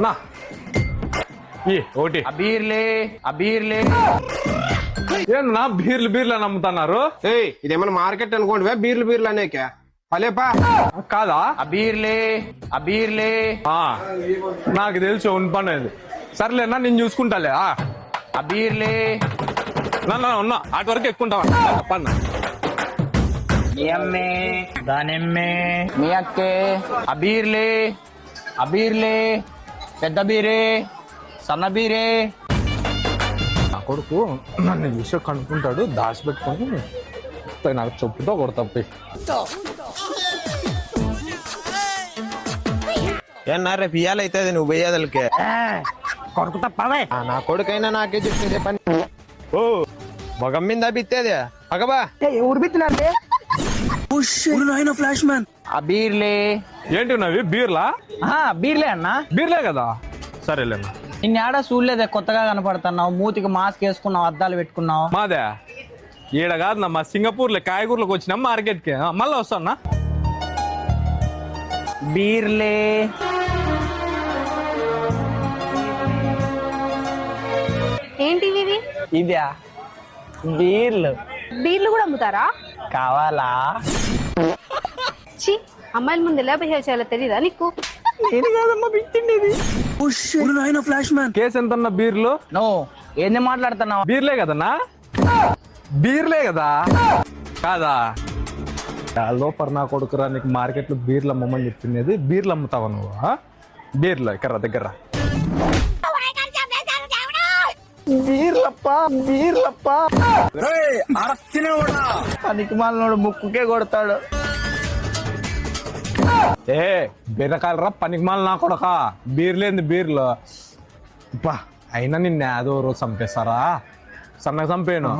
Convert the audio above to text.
నా ఒకటి బీర్లే ఏమన్నా బీర్లు అని అమ్ముతున్నారు. ఇదేమన్నా మార్కెట్ అనుకోండి, బీర్లు అనేక పలేపా కాదా? బీర్లే నాకు తెలుసు ఉన్పనేది. సర్లేనా నేను చూసుకుంటాలే. బీర్లే ఉన్నా అటు వరకు ఎక్కుంటావా పన్న మీ అమ్మే దానిమ్మే మీ అక్కే అబీర్లే పెద్ద బీరే సన్న బీరే. నా కొడుకు నన్ను చూసి కనుక్కుంటాడు, దాచిపెట్టుకొని నాకు చెప్పుతో కొడతాయి. ఏమన్నా రేపు ఇయ్యాలైతే నువ్వు పోయేదలకే కొడుకు తప్పవే. నా కొడుకైనా నాకే చెప్పింది పని. ఓ మగం మీద బిత్తేది మగబా ఎవరు బిత్తినారు? Flash man. బీర్లే ఏంటి ఉన్నవి? బీర్లా? బీర్లే అన్నా. బీర్లే కదా, సరేలేనా. నిన్న ఆడ చూడలేదే, కొత్తగా కనపడుతున్నావు, మూతికి మాస్క్ వేసుకున్నావు, అద్దాలు పెట్టుకున్నావు. మాదే ఈడ కాదు, మా సింగపూర్లో కాయగూరలకు వచ్చినాం మార్కెట్ కి. మళ్ళీ వస్తానా. బీర్లే ఏంటివి ఇవి? ఇదా బీర్లు కూడా అమ్ముతారా? కావాలా? చి, అమ్మాయిల ముందు ఎలా బిహేవ్ చేయాలో తెలీదా నీకు? నేను కాదమ్మా బిట్టిండేది. Flash man. కేసు ఎంత బీర్లు? నో ఏంది మాట్లాడుతున్నావు? బీర్లే కదన్నా? బీర్లే కదా కాదా? లోపల నా కొడుకురా, నీకు మార్కెట్ లో బీర్లు అమ్మమని చెప్పింది. బీర్లు అమ్ముతావా నువ్వు? బీర్లు ఇక్కడ దగ్గర పనికి మాలినోడు ముక్కుకే కొడతాడు. బీరకాయలరా పనికి మాల నా కొడక. బీర్లేంది బీర్లు అయినా నిన్న ఏదో రోజు చంపేస్తారా? సన్నగా చంపేను.